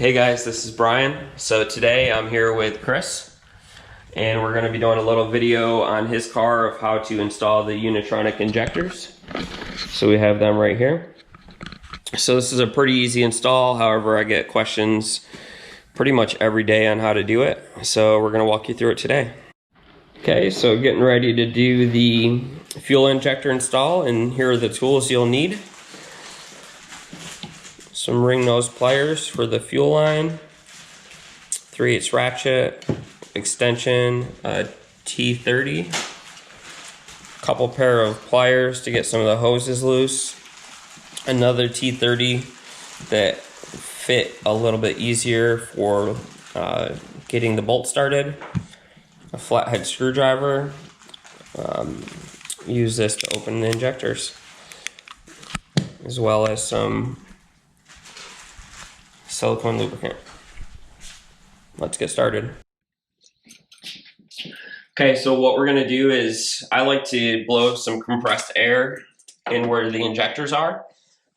Hey guys, this is Brian. So today I'm here with Chris, and we're going to be doing a little video on his car of how to install the Unitronic injectors. So we have them right here. So this is a pretty easy install, however I get questions pretty much every day on how to do it. So we're going to walk you through it today. Okay, so getting ready to do the fuel injector install, and here are the tools you'll need. Some ring nose pliers for the fuel line, 3/8 ratchet, extension, T30, couple pair of pliers to get some of the hoses loose, another T30 that fit a little bit easier for getting the bolt started, a flathead screwdriver, use this to open the injectors, as well as some silicone lubricant. Let's get started. Okay, so what we're gonna do is I like to blow some compressed air in where the injectors are.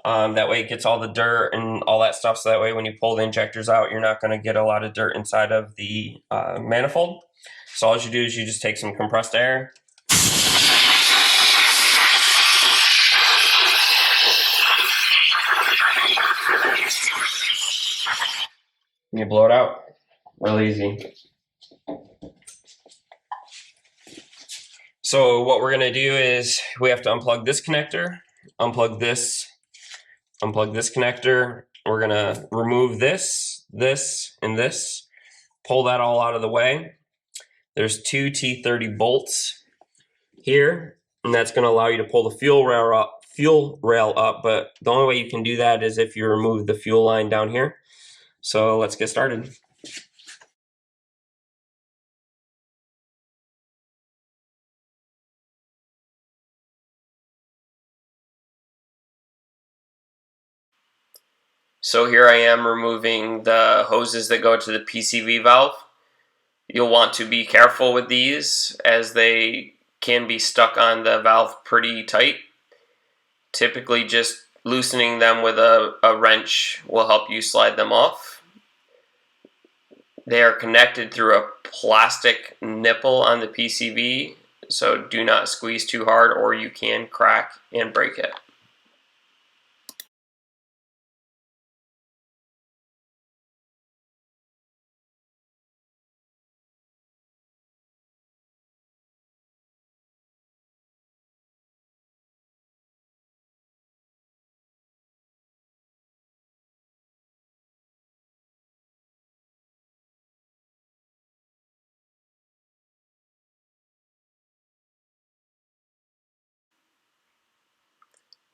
That way it gets all the dirt and all that stuff, so that way when you pull the injectors out, you're not gonna get a lot of dirt inside of the manifold. So all you do is you just take some compressed air, and you blow it out. Really easy. So what we're gonna do is we have to unplug this connector, unplug this connector. We're gonna remove this, and this, pull that all out of the way. There's two T30 bolts here, and that's gonna allow you to pull the fuel rail up, but the only way you can do that is if you remove the fuel line down here. So let's get started. So here I am removing the hoses that go to the PCV valve. You'll want to be careful with these as they can be stuck on the valve pretty tight. Typically just loosening them with a wrench will help you slide them off. They are connected through a plastic nipple on the PCV, so do not squeeze too hard or you can crack and break it.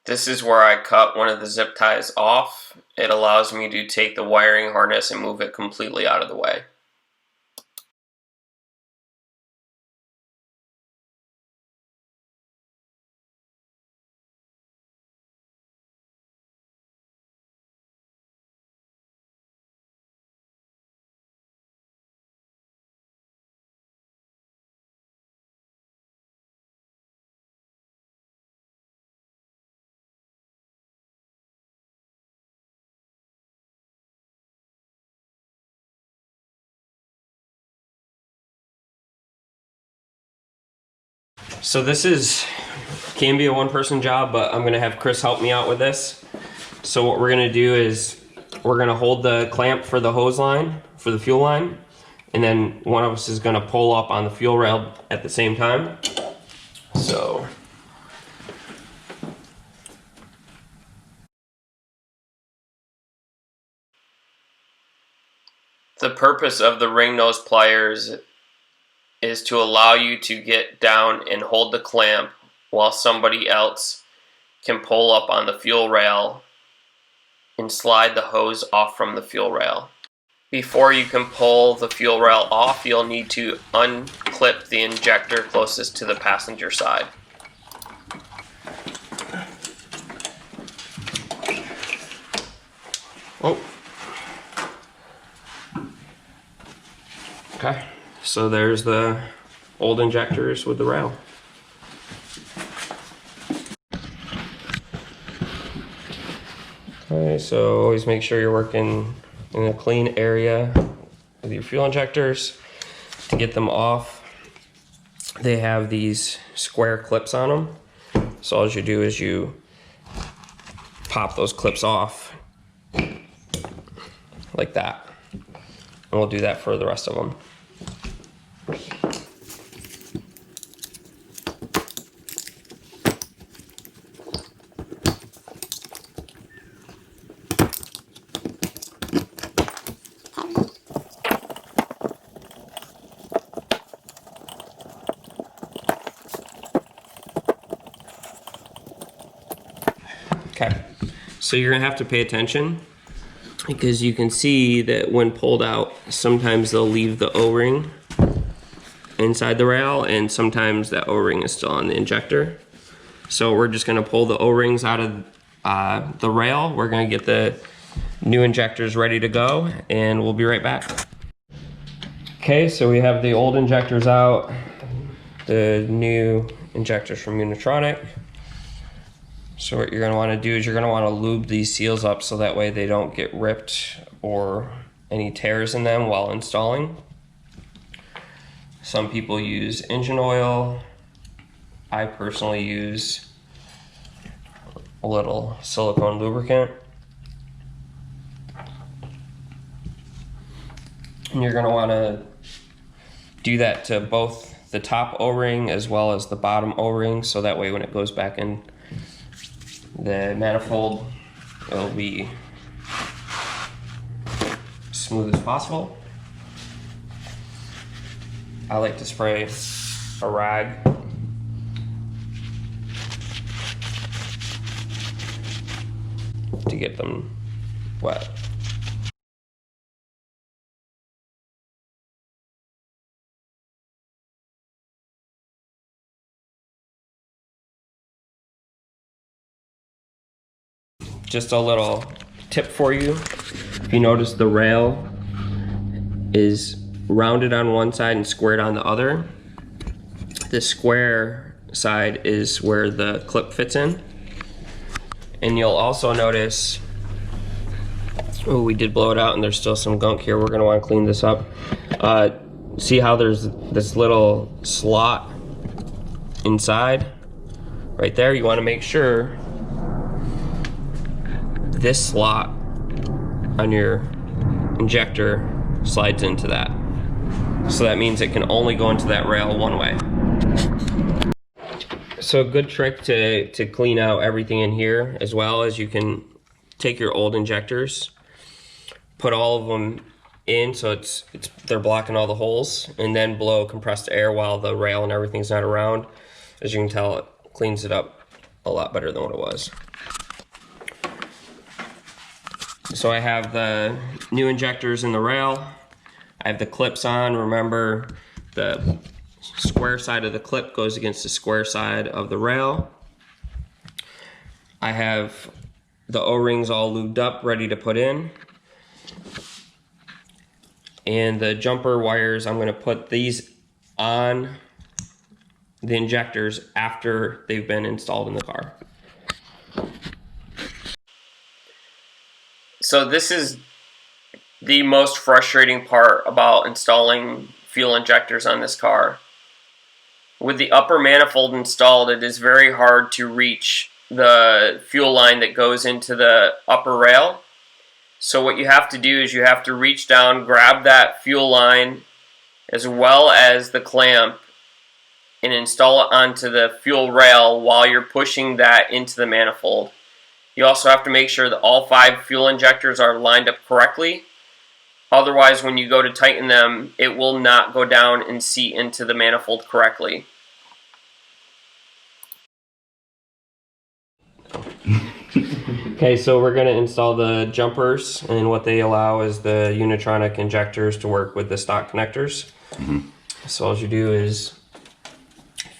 This is where I cut one of the zip ties off. It allows me to take the wiring harness and move it completely out of the way. So this can be a one-person job, but I'm gonna have Chris help me out with this. So what we're gonna do is we're gonna hold the clamp for the hose line, for the fuel line, and then one of us is gonna pull up on the fuel rail at the same time. So the purpose of the ring nose pliers is to allow you to get down and hold the clamp while somebody else can pull up on the fuel rail and slide the hose off from the fuel rail. Before you can pull the fuel rail off, you'll need to unclip the injector closest to the passenger side. Oh. Okay. So there's the old injectors with the rail. Okay, so always make sure you're working in a clean area with your fuel injectors. To get them off, they have these square clips on them. So all you do is you pop those clips off like that. And we'll do that for the rest of them. Okay, so you're gonna have to pay attention because you can see that when pulled out, sometimes they'll leave the O-ring inside the rail and sometimes that O-ring is still on the injector. So we're just gonna pull the O-rings out of the rail. We're gonna get the new injectors ready to go and we'll be right back. Okay, so we have the old injectors out, the new injectors from Unitronic. So what you're going to want to do is you're going to want to lube these seals up so that way they don't get ripped or any tears in them while installing. Some people use engine oil. I personally use a little silicone lubricant. And you're going to want to do that to both the top O-ring as well as the bottom O-ring, so that way when it goes back in the manifold, it'll be smooth as possible. I like to spray a rag to get them wet. Just a little tip for you. If you notice the rail is rounded on one side and squared on the other, the square side is where the clip fits in. And you'll also notice, oh, we did blow it out and there's still some gunk here. We're gonna wanna clean this up. See how there's this little slot inside? Right there, you wanna make sure this slot on your injector slides into that. So that means it can only go into that rail one way. So a good trick to clean out everything in here as well is you can take your old injectors, put all of them in so they're blocking all the holes, and then blow compressed air while the rail and everything's not around. As you can tell, it cleans it up a lot better than what it was. So I have the new injectors in the rail. I have the clips on. Remember, the square side of the clip goes against the square side of the rail. I have the O-rings all lubed up, ready to put in. And the jumper wires, I'm going to put these on the injectors after they've been installed in the car. So this is the most frustrating part about installing fuel injectors on this car. With the upper manifold installed, it is very hard to reach the fuel line that goes into the upper rail. So what you have to do is you have to reach down, grab that fuel line as well as the clamp and install it onto the fuel rail while you're pushing that into the manifold. You also have to make sure that all 5 fuel injectors are lined up correctly. Otherwise, when you go to tighten them, it will not go down and seat into the manifold correctly. Okay, so we're going to install the jumpers, and what they allow is the Unitronic injectors to work with the stock connectors. So all you do is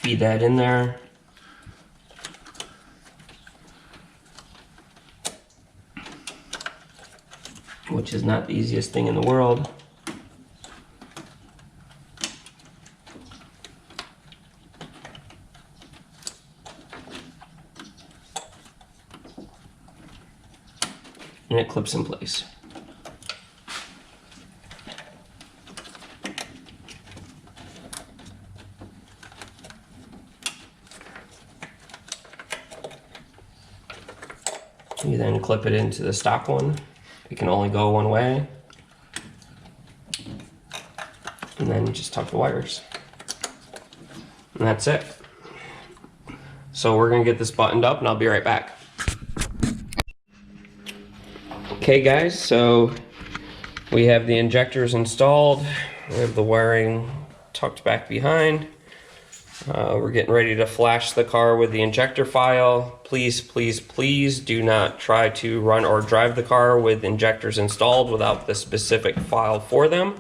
feed that in there. Which is not the easiest thing in the world. And it clips in place. You then clip it into the stock one. It can only go one way. And then you just tuck the wires. And that's it. So we're gonna get this buttoned up and I'll be right back. Okay guys, so we have the injectors installed. We have the wiring tucked back behind. We're getting ready to flash the car with the injector file. Please, please, please do not try to run or drive the car with injectors installed without the specific file for them.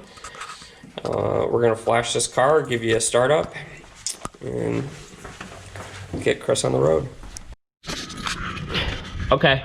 We're gonna flash this car, give you a startup, and get Chris on the road. Okay.